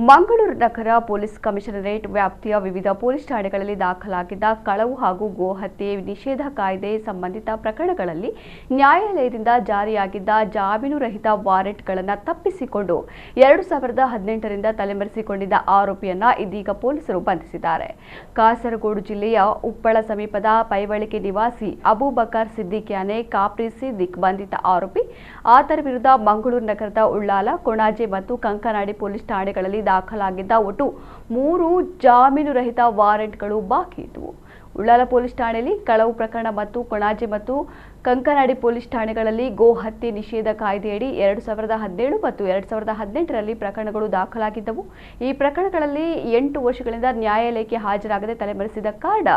ಮಂಗಳೂರು ನಗರ police commissionerate ವ್ಯಾಪ್ತಿಯ ವಿವಿಧ police ಠಾಣೆಗಳಲ್ಲಿ ದಾಖಲಾಗಿದ್ದ ಕಳವು ಹಾಗೂ ಗೋಹತ್ಯೆ ನಿಷೇಧ ಕಾಯ್ದೆ ಸಂಬಂಧಿತ ಪ್ರಕರಣಗಳಲ್ಲಿ ನ್ಯಾಯಾಲಯದಿಂದ ಜಾರಿಯಾಗಿದ್ದ ಜಾಮೀನು ರಹಿತ ವಾರೆಂಟ್ಗಳನ್ನು ತಪ್ಪಿಸಿಕೊಂಡು 2018ರಿಂದ ತಲೆಮರೆಸಿಕೊಂಡಿದ್ದ ಆರೋಪಿಯನ್ನ ಇದೀಗ ಪೊಲೀಸರು ಬಂಧಿಸಿದ್ದಾರೆ. ಕಾಸರಗೋಡು ಜಿಲ್ಲೆಯ ಉಪ್ಪಳ ಸಮೀಪದ ಪೈವಳಿಕೆ ನಿವಾಸಿ ಅಬೂಬಕರ್ ಸಿದ್ದಿಕ್ ಯಾನೆ ಕಾಪ್ರಿ ಸಿದ್ದಿಕ್ ಬಂಧಿತ ಆರೋಪಿ. ಆತನ ವಿರುದ್ಧ ಮಂಗಳೂರು ನಗರದ ಉಳ್ಳಾಲ, ಕೊಣಾಜೆ ಮತ್ತು ಕಂಕನಾಡಿ ಪೊಲೀಸ್ ಠಾಣೆಗಳಲ್ಲಿ ದಾಖಲಾಗಿದ್ದ ಒಟ್ಟು 3 ಜಾಮೀನು ರಹಿತ ವಾರೆಂಟ್ಗಳು ಬಾಕಿ ಇದ್ದವು. ಉಳ್ಳಾಲ ಪೊಲೀಸ್ ಠಾಣೆಯಲ್ಲಿ ಕಳವು ಪ್ರಕರಣ ಮತ್ತು ಕೊಣಾಜೆ ಮತ್ತು ಕಂಕನಾಡಿ ಪೊಲೀಸ್ ಠಾಣೆಗಳಲ್ಲಿ ಗೋಹತ್ಯೆ ನಿಷೇಧ ಕಾಯ್ದೆಯಡಿ 2017 ಮತ್ತು 2018ರಲ್ಲಿ ಪ್ರಕರಣಗಳು ದಾಖಲಾಗಿದ್ದವು. ಈ ಪ್ರಕರಣಗಳಲ್ಲಿ 8 ವರ್ಷಗಳಿಂದ ನ್ಯಾಯಾಲಯಕ್ಕೆ ಹಾಜರಾಗದೆ ತಲೆಮರೆಸಿದ ಕಾರಣ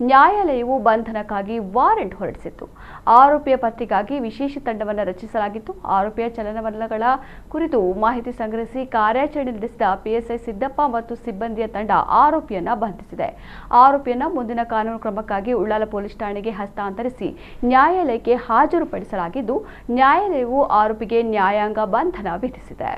ನ್ಯಾಯಾಲಯವು ಬಂಧನಕ್ಕಾಗಿ ವಾರೆಂಟ್ ಹೊರಡಿಸಿತ್ತು. ಆರೋಪಿಯ ಪತ್ತೆಗಾಗಿ ವಿಶೇಷ ತಂಡವನ್ನು ರಚಿಸಲಾಗಿತ್ತು. ಆರೋಪಿಯ ಚಲನವಲನಗಳ ಕುರಿತು ಮಾಹಿತಿ ಸಂಗ್ರಹಿಸಿ ಕಾರ್ಯಾಚರಣೆ ನಡೆಸಿದ ಪಿಎಸ್ಐ ಸಿದ್ದಪ್ಪ ಮತ್ತು ಸಿಬ್ಬಂದಿಯ ತಂಡ ಆರೋಪಿಯನ್ನ ಬಂಧಿಸಿದೆ. ಆರೋಪಿಯನ್ನ ಮುಂದಿನ ಕಾನೂನು ಕ್ರಮಕ್ಕಾಗಿ ಉಳ್ಳಾಲ ಪೊಲೀಸ್ ಠಾಣೆಗೆ ಹಸ್ತಾಂತರಿಸಿ ನ್ಯಾಯಾಲಯಕ್ಕೆ ಹಾಜರುಪಡಿಸಲಾಗಿದ್ದು, ನ್ಯಾಯಾಲಯವು ಆರೋಪಿಗೆ ನ್ಯಾಯಾಂಗ ಬಂಧನ ವಿಧಿಸಿದೆ.